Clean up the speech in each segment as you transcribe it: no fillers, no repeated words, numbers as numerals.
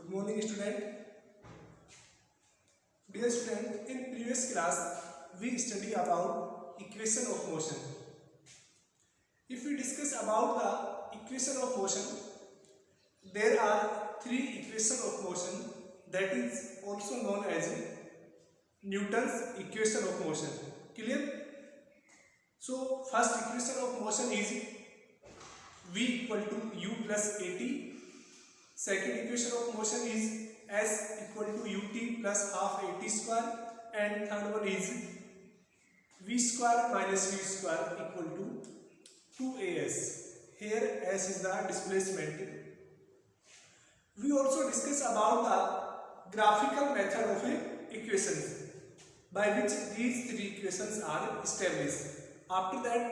Good morning, student. Dear student, in previous class we study about equation of motion. If we discuss about the equation of motion, there are three equations of motion that is also known as Newton's equation of motion. Clear? So first equation of motion is V equal to U plus AT. Second equation of motion is S equal to UT plus half AT square, and third one is V square minus U square equal to 2AS. Here S is the displacement. We also discuss about the graphical method of equations by which these three equations are established. After that,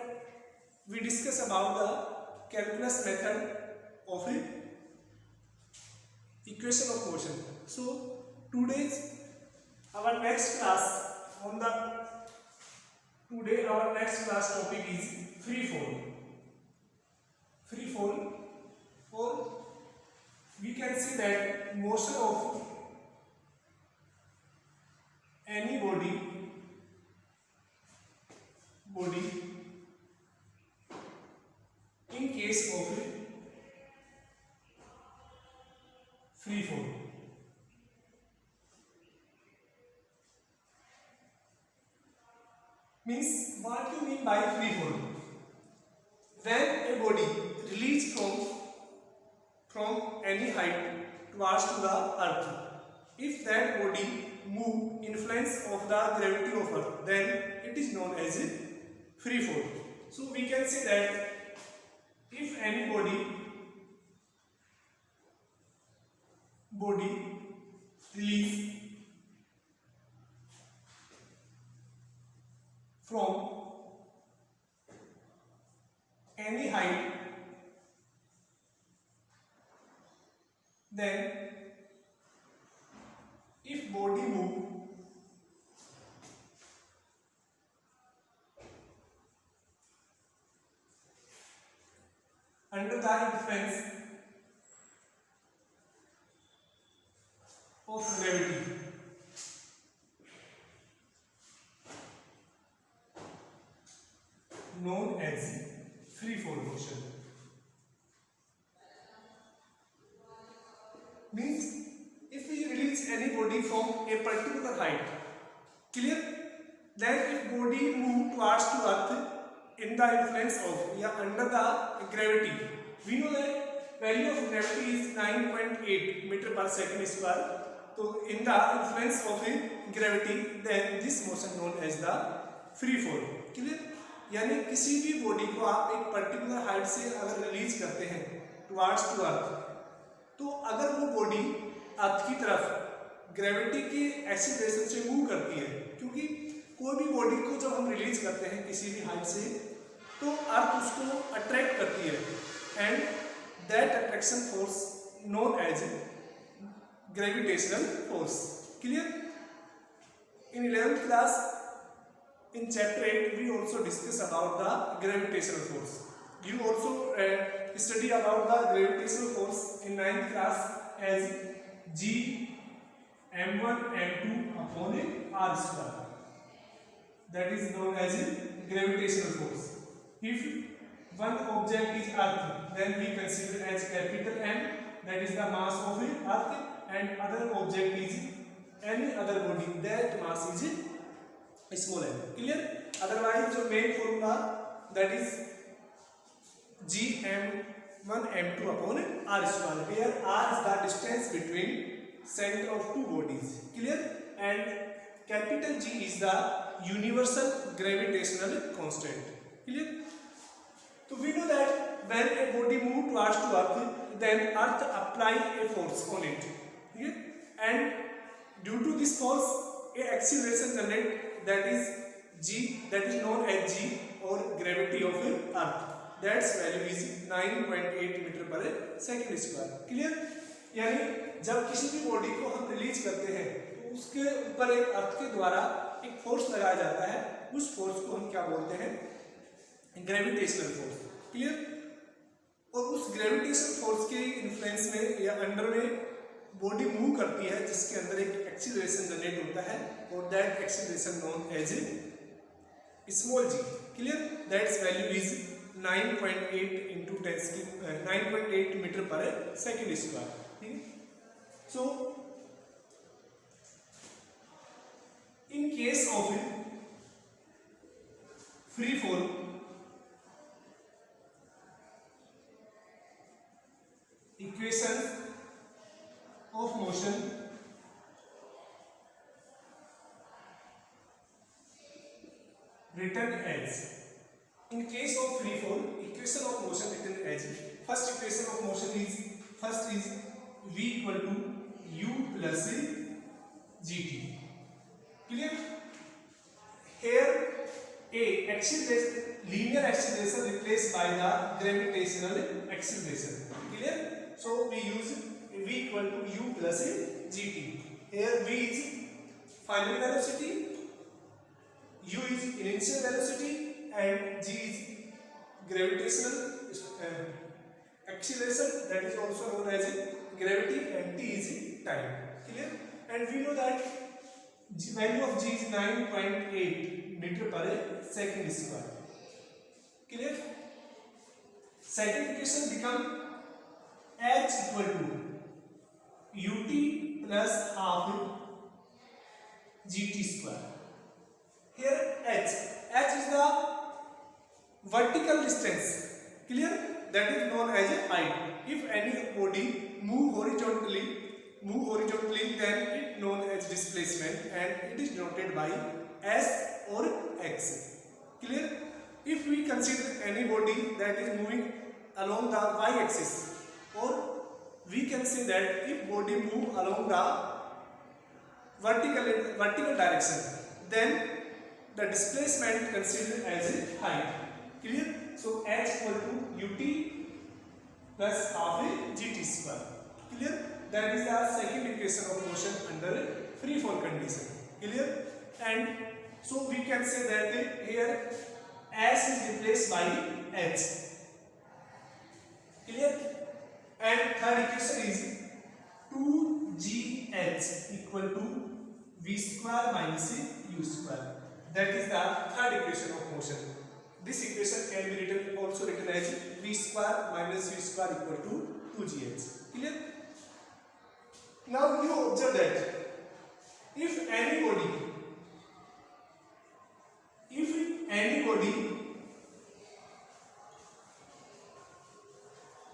we discuss about the calculus method of equation of motion. So today's our next class topic is free fall. Free fall, or we can see that motion of any body in case of free fall. Means, what do you mean by free fall? When a body released from any height towards to the earth, if that body move influence of the gravity of earth, then it is known as free fall. So we can say that if any body release from any height, then if body move under the influence of gravity, known as free fall motion. Means, if we release any body from a particular height, clear, then if body move towards to earth in the influence of under the gravity, we know that value of gravity is 9.8 meter per second square. So in the influence of gravity, then this motion known as the free fall. Clear? यानी किसी भी body को आप एक particular height से अगर release करते हैं टुवर्ड्स टू अर्थ, तो अगर वो बॉडी अर्थ की तरफ ग्रेविटी के एक्सीलरेशन से मूव करती है, क्योंकि कोई भी बॉडी को जब हम रिलीज करते हैं किसी भी हाइट से, तो अर्थ उसको अट्रैक्ट करती है, and that attraction force known as gravitational force. Clear? In 11th class in chapter 8 we also discuss about the gravitational force. You also study about the gravitational force in 9th class as G m1 m2 upon r square. That is known as gravitational force. If one object is earth, then we consider as capital M, that is the mass of earth, and other object is any other body, that mass is small m. Clear? Otherwise जो main formula, that is G m1 m2 upon r square, where r is the distance between center of two bodies. Clear? And capital G is the universal gravitational constant. Clear? So we know that when a body move towards to earth, then earth apply a force on it. Clear? And due to this force, a acceleration generate, that is G, that is known as G, or gravity of earth. That's value is 9.8 meter per second square. Clear? यानी जब किसी भी body को हम release करते हैं, तो उसके ऊपर एक अर्थ के द्वारा एक फोर्स लगाया जाता है. उस फोर्स को हम क्या बोलते हैं? Gravitational force. क्लियर? और उस ग्रेविटेशनल फोर्स के इन्फ्लुएंस में या अंडर में बॉडी मूव करती है जिसके अंदर एक एक्सीलरेशन जनरेट होता है और that acceleration known as small g. Clear? That's value is 9.8 into 10 9.8 metre per second square. ठीक है। So in case of free fall equation of motion written as, in case of free fall equation of motion written as, first equation of motion is v equal to u plus gt। clear? Here a linear acceleration replaced by the gravitational acceleration। clear? So we use v equal to u plus gt। Here v is final velocity, u is initial velocity and g is gravitational acceleration, that is also known as gravity, and t is time। clear? And we know that value of g is 9.8 meter per second square। clear? Second equation become h equal to ut plus half gt square। Here h is the vertical distance। clear? That is known as height। If any body move horizontally then it known as displacement and it is denoted by s or x। clear? If we consider any body that is moving along the y axis, or we can say that if body move along the vertical direction, then the displacement considered as height। clear? So h equal to ut plus half gt square। clear? That is the second equation of motion under free fall condition। clear? And so we can say that here s is replaced by h। clear? And third equation is 2gh equal to v square minus u square। That is the third equation of motion। This equation can be also written as v square minus u square equal to 2gh। clear? Now you observe that if anybody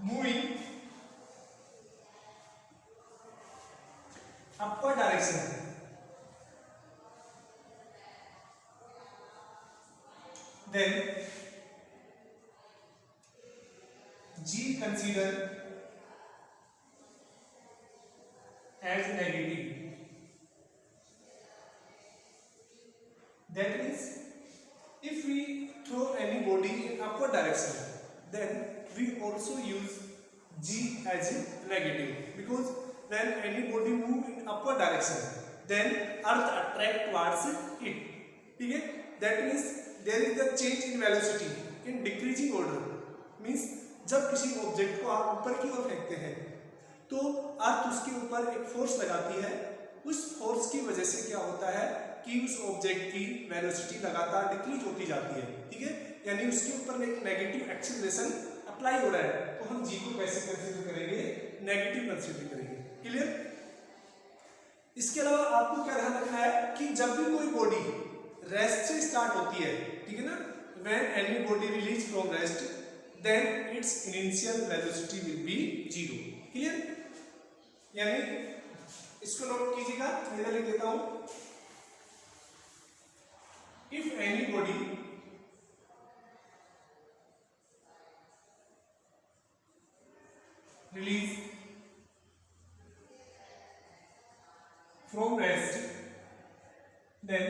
moving upward direction, then g consider as negative। That means if we throw any body in upward direction, then we also use g as negative, because when any body move in upward direction, then earth attract towards it। ठीक है? That means there is the change in velocity in decreasing order। means जब किसी object को आप ऊपर की ओर फेंकते हैं तो अर्थ उसके ऊपर एक फोर्स लगाती है। उस फोर्स की वजह से क्या होता है कि उस ऑब्जेक्ट की वेलोसिटी लगातार डिक्रीज होती जाती है। ठीक है? यानी उसके ऊपर एक नेगेटिव एक्सीलरेशन अप्लाई हो रहा है, तो हम जी को कैसे कंसीडर करेंगे? नेगेटिव कंसीडर करेंगे। क्लियर? इसके अलावा आपको क्या ध्यान रखना है कि जब भी कोई बॉडी रेस्ट से स्टार्ट होती है, ठीक है ना, when any body release from rest then its initial velocity will be 0। Clear? यानी इसको नोट कीजिएगा, मैं लिख देता हूं। If any body release from rest, then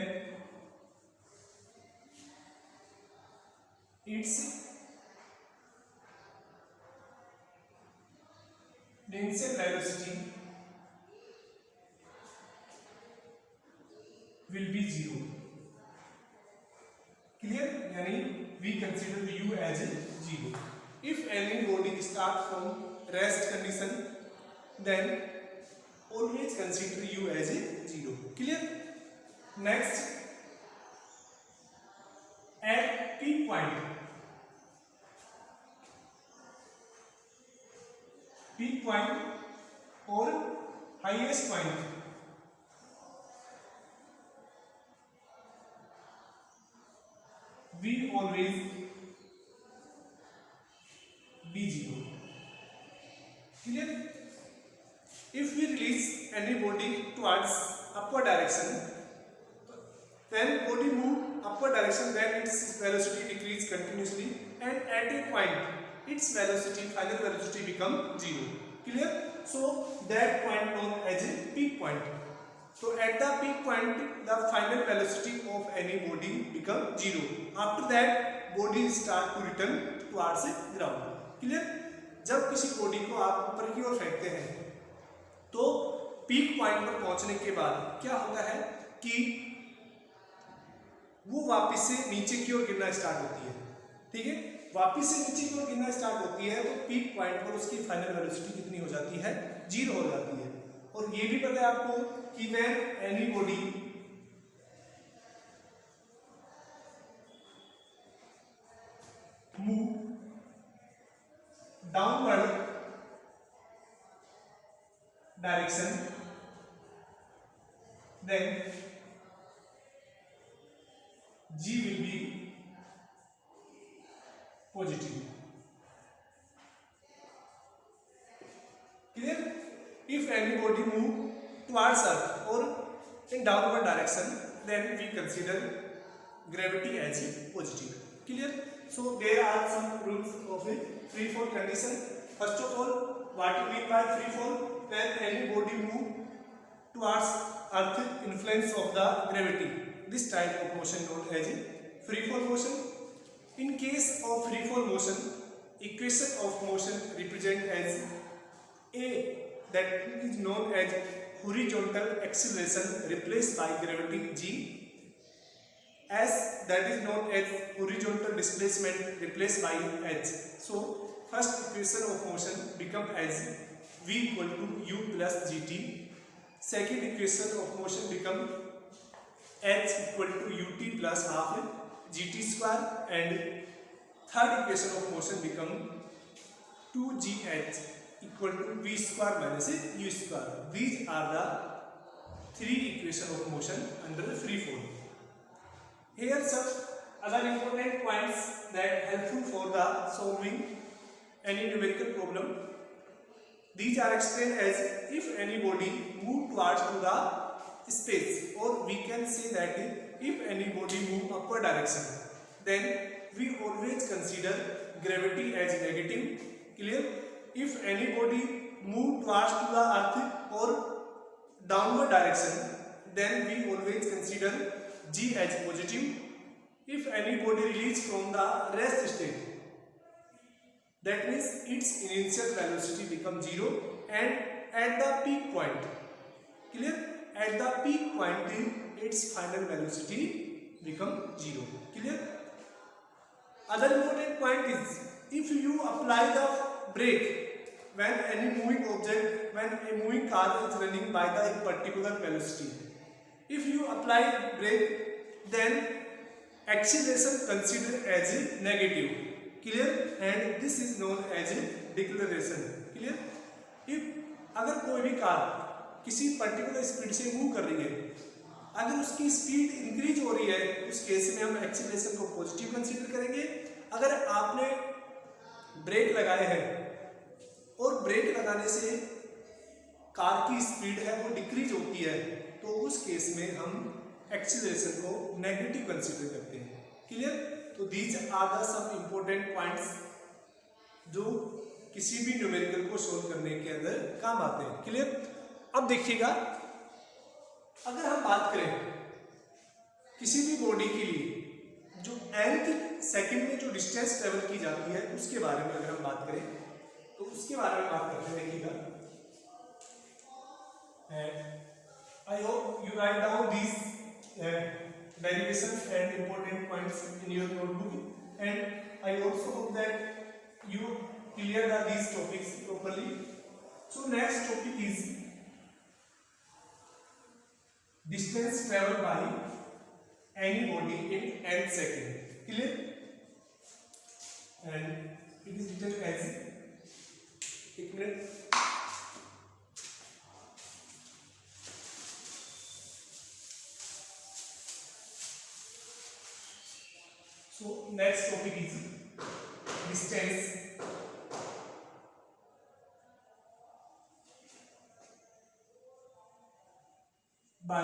its initial velocity will be 0। clear? यानी we consider u as 0। if any body start from rest condition, then always consider u as a 0. Clear? Next, at peak point, or highest point, we always be 0. Clear? If we release any body towards upward direction, when body move upward direction, then its velocity decrease continuously, and at a point its velocity, final velocity become 0. Clear? So that point known as a peak point. So at the peak point, the final velocity of any body become 0. After that, body start to return towards the ground. Clear? जब किसी body को आप ऊपर की ओर फेंकते हैं तो peak point पर पहुंचने के बाद क्या होता है कि वो वापस से नीचे की ओर गिरना स्टार्ट होती है। ठीक है, वापस से नीचे की ओर गिरना स्टार्ट होती है तो पीक पॉइंट पर उसकी फाइनल वेलोसिटी कितनी हो जाती है? 0 हो जाती है। और ये भी पता है आपको कि when any body move downward direction, then G will be positive. Clear? If any body move towards Earth or in downward direction, then we consider gravity as positive. Clear? So there are some rules of a free fall condition. First of all, what we mean by free fall? When any body move towards Earth, influence of the gravity. This type of motion known as free fall motion. In case of free fall motion, equation of motion represent as A, that is known as horizontal acceleration replaced by gravity G, S, that is known as horizontal displacement replaced by H. So first equation of motion become as V equal to U plus GT. Second equation of motion become H equal to UT plus half GT square, and third equation of motion become 2GH equal to V square minus U square. These are the three equations of motion under the free fall. Here some other important points that helpful for the solving any numerical problem. These are explained as if any body move towards to the space, or we can say that if any body move upward direction, then we always consider gravity as negative. Clear? If any body move towards to the earth or downward direction, then we always consider G as positive. If any body release from the rest state, that means its initial velocity becomes 0, and at the peak point, clear? At the peak point, its final velocity becomes 0. Clear? Other important point is if you apply the brake when any moving object, when a moving car is running by the particular velocity, if you apply brake, then acceleration considered as negative. Clear? And this is known as deceleration. Clear? if अगर कोई भी car किसी particular speed से move कर रही है, अगर उसकी स्पीड इंक्रीज हो रही है, उस केस में हम एक्सीलरेशन को पॉजिटिव कंसीडर करेंगे। अगर आपने ब्रेक लगाए हैं और ब्रेक लगाने से कार की स्पीड है वो डिक्रीज होती है, तो उस केस में हम एक्सीलरेशन को नेगेटिव कंसीडर करते हैं। क्लियर? तो these are the some important points जो किसी भी न्यूमेरिकल को सोल्व करने के अंदर काम आते हैं। क्लियर? अब देखिएगा, अगर हम बात करें किसी भी बॉडी के लिए जो nth सेकंड में जो डिस्टेंस ट्रेवल की जाती है उसके बारे में अगर हम बात करें तो उसके बारे में बात करते हैं। देखिएगा, I hope you write down this derivation and important points in your notebook, and I also hope that you clear these topics properly. So next topic is distance traveled by any body in n second. Clear? And it is written as, एक minute, so next topic is distance by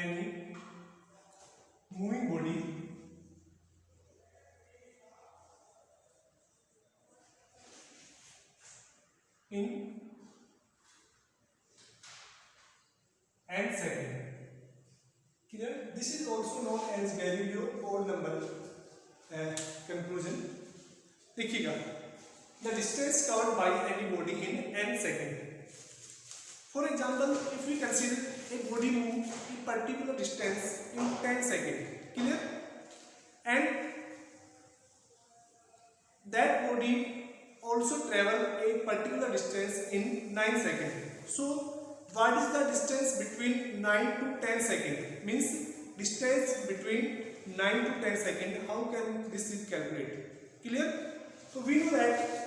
any moving body in n second. Clear? This is also known as Galileo odd number conclusion. देखिएगा, the distance covered by any body in n second. For example, if we consider a body move a particular distance in 10 seconds. Clear? And that body also travel a particular distance in 9 seconds. So what is the distance between 9 to 10 seconds? Means distance between 9 to 10 seconds. How can this is calculated? Clear? So we know that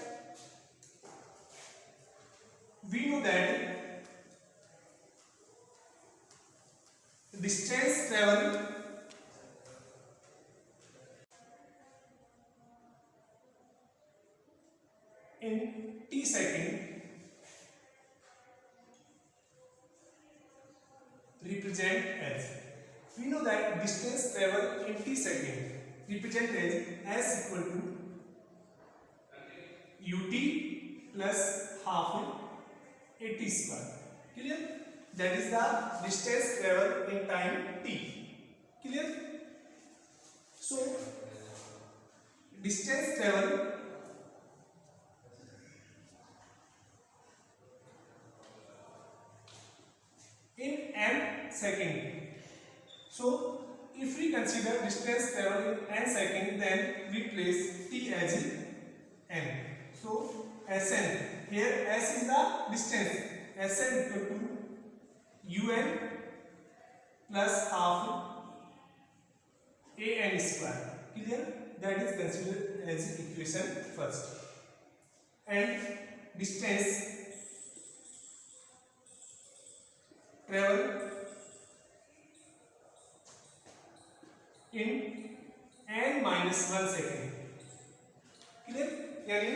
distance travel in t second represent as, we know that distance travel in t second represent as s equal to ut plus half at square. Clear? That is the distance travel in time t. Clear? So distance travel in n second. So if we consider distance travel in n second, then we place t as n. So Sn, here s is the distance, Sn equal to un plus half an square. Clear? That is considered as equation first. And distance travel in n minus 1 second. Clear? यानी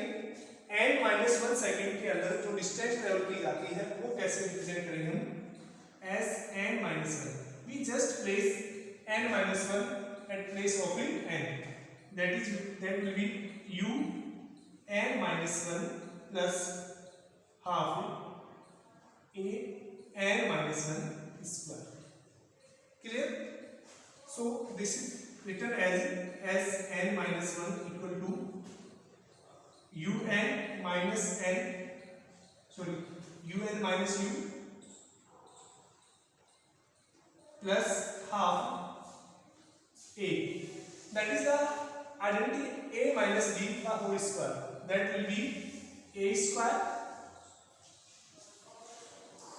n minus 1 second के अंदर जो distance travel की जाती है वो कैसे represent करेंगे हम? as n minus 1. We just place n minus 1 at place of n. That will be u n minus 1 plus half a n minus 1 square. Clear? So this is written as n minus 1 equal to un minus u plus half a. That is the identity a minus b का whole square. That will be a square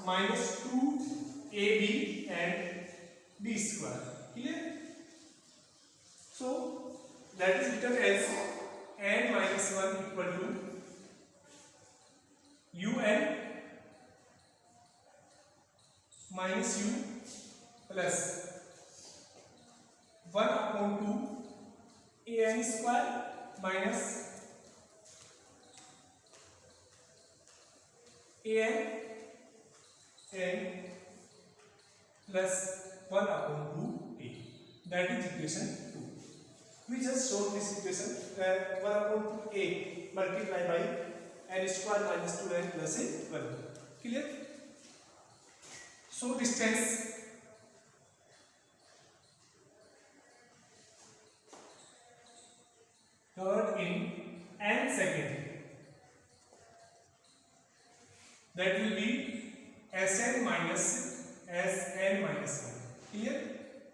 minus 2ab and b square. Clear? So that is written as n minus 1 equal to un minus u plus 1 upon 2 an square minus an plus 1 upon 2a. That is equation 2. We just showed this equation 1 upon 2a multiplied by n square minus 2n plus a 1. Clear? So distance covered in n second, that will be Sn minus 1. Clear?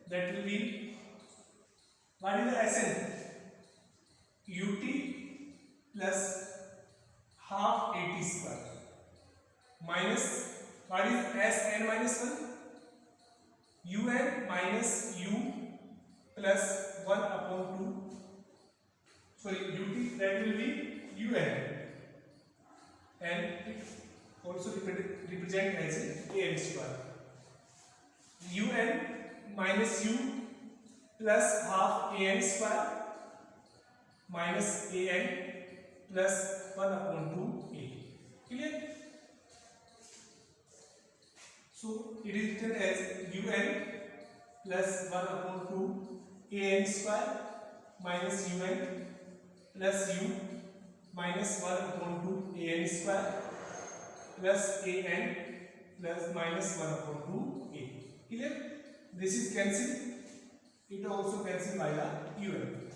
That will be, what is the Sn? ut plus half at square minus, what is Sn minus 1? un minus u plus 1 upon 2, sorry ut, that will be un, and it also represent as an square. un minus u plus half an square minus an plus 1 upon 2a. Clear? So it is written as un plus 1 upon 2 an square minus un plus u minus 1 upon 2 an square plus an plus minus 1 upon 2a. Clear? This is cancelled. It also cancelled by the un.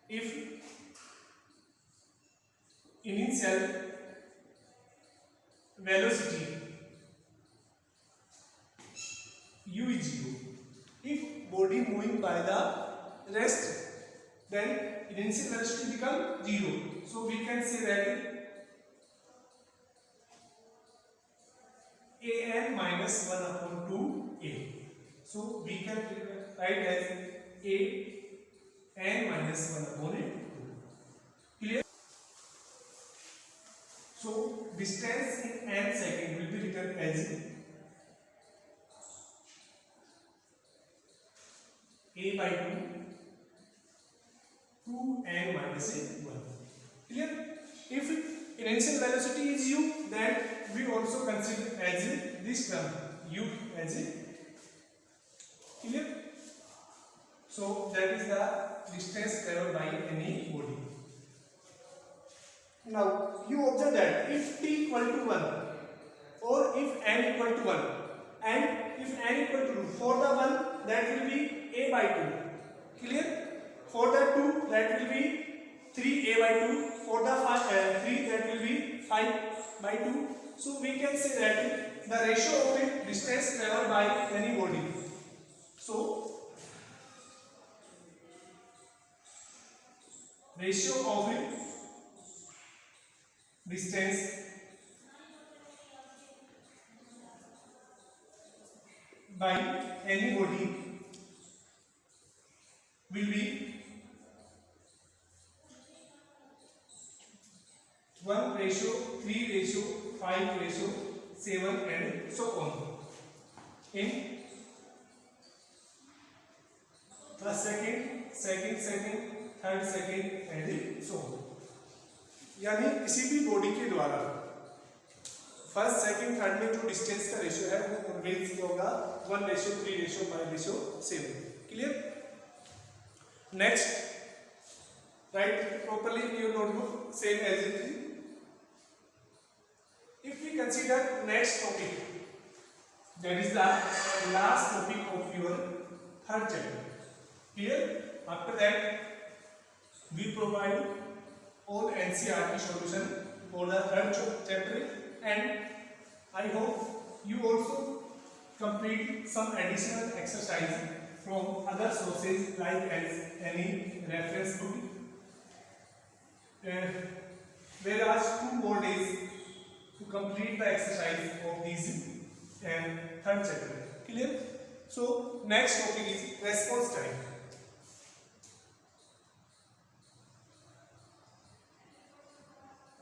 If initial velocity u is 0, if body moving by the rest, then initial velocity become 0. So we can say that an minus 1 upon 2a. So we can write as an minus 1 upon 2. Clear? So distance in n second will be written as a by 2n minus 1. Clear? If initial velocity is u, then we also consider as this term u as a. Clear? So that is the distance traveled by any body. Now you observe that if t equal to 1 or if n equal to 1 and if n equal to 2, for the 1 that will be a by 2. Clear? For the 2 that will be 3a by 2. For the 3 that will be 5 by 2. So we can say that the ratio of the distance traveled by any body. So ratio of the distance by any body will be 1 ratio, 3 ratio, 5 ratio, 7 and so on. In first second, third second and so on. यानी किसी भी body के द्वारा first second third में जो distance का ratio है वो ऑलवेज क्या होगा 1 ratio 3 ratio 5 ratio 7. Clear? Next write properly in your notebook same as it is. If we consider next topic, that is the last topic of your third chapter. Clear? After that we provide all NCERT solution for the third chapter, and I hope you also complete some additional exercise from other sources like as any reference book. There are 2 more days to complete the exercise of these third chapter. Clear? So next topic is response time.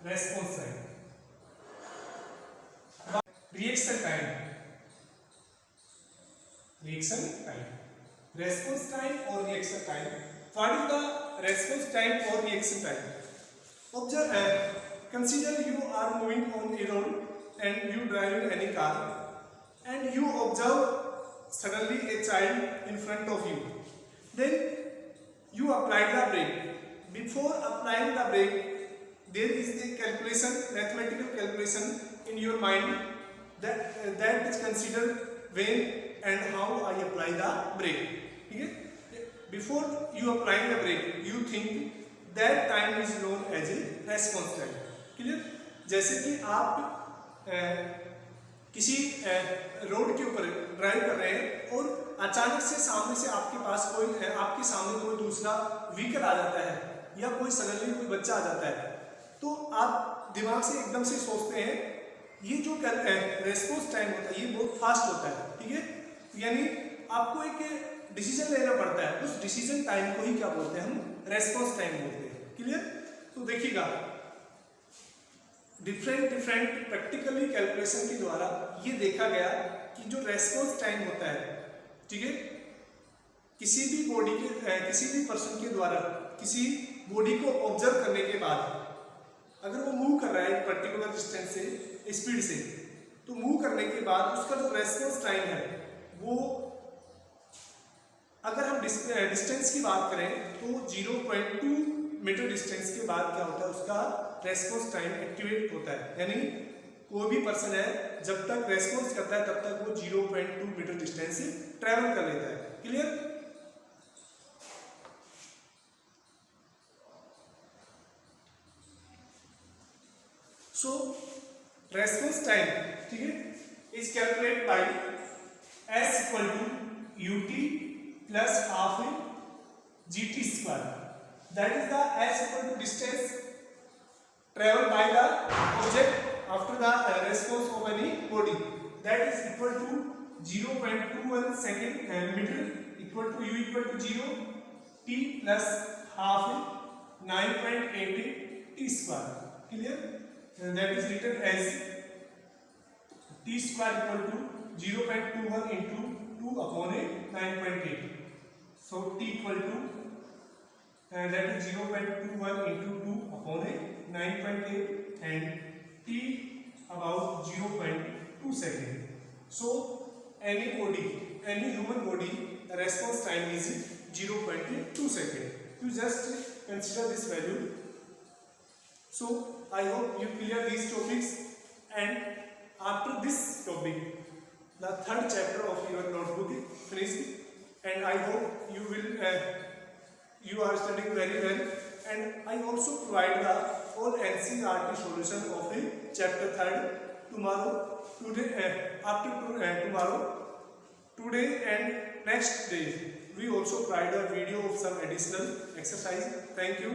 Response time. Reaction time. Reaction time. Response time or reaction time. What is the response time or reaction time? Observe. Consider you are moving on a road and you driving any car and you observe suddenly a child in front of you. Then you apply the brake. Before applying the brake, there is a calculation, mathematical calculation in your mind that is considered when and how I apply the brake. Okay? Before you applying the brake, you think that time is known as a response time. Clear? जैसे कि आप किसी road के ऊपर drive कर रहे हैं और अचानक से सामने से आपके सामने कोई दूसरा व्हीकल आ जाता है या कोई सडनली कोई बच्चा आ जाता है, तो आप दिमाग से एकदम से सोचते हैं ये जो रेस्पॉन्स टाइम होता है ये बहुत फास्ट होता है. ठीक है? यानी आपको एक डिसीजन लेना पड़ता है, उस डिसीजन टाइम को ही क्या बोलते हैं, हम रेस्पॉन्स टाइम बोलते हैं। क्लियर? तो देखिएगा डिफरेंट प्रैक्टिकली कैलकुलेशन के द्वारा ये देखा गया कि जो रेस्पॉन्स टाइम होता है, ठीक है, किसी भी बॉडी के किसी भी पर्सन के द्वारा किसी बॉडी को ऑब्जर्व करने के बाद अगर वो मूव कर रहा है एक पर्टिकुलर डिस्टेंस से, स्पीड से, तो मूव करने के बाद उसका जो रेस्पॉन्स टाइम है वो, अगर हम डिस्टेंस की बात करें तो 0.2 मीटर डिस्टेंस के बाद क्या होता है, उसका रेस्पॉन्स टाइम एक्टिवेट होता है। यानी कोई भी पर्सन है जब तक रेस्पॉन्स करता है तब तक वो 0.2 मीटर डिस्टेंस ट्रेवल कर लेता है। क्लियर? सो रेस्पॉन्स टाइम, ठीक है, is calculate by S equal to UT plus half GT square, that is the S equal to distance traveled by the object after the response of any body, that is equal to 0.21 second meter equal to U equal to 0, T plus half 9.88 T square. Clear? And that is written as T square equal to 0.21 into 2 upon 9.8. So T equal to that is 0.21 into 2 upon 9.8 and T about 0.2 second. So any body, any human body, the response time is 0.2 second. You just consider this value. So I hope you clear these topics, and after this topic the third chapter of your notebook is finished, and I hope you will you are studying very well, and I also provide the all NCERT solution of the chapter 3rd tomorrow, today and next day. We also provide a video of some additional exercise. Thank you.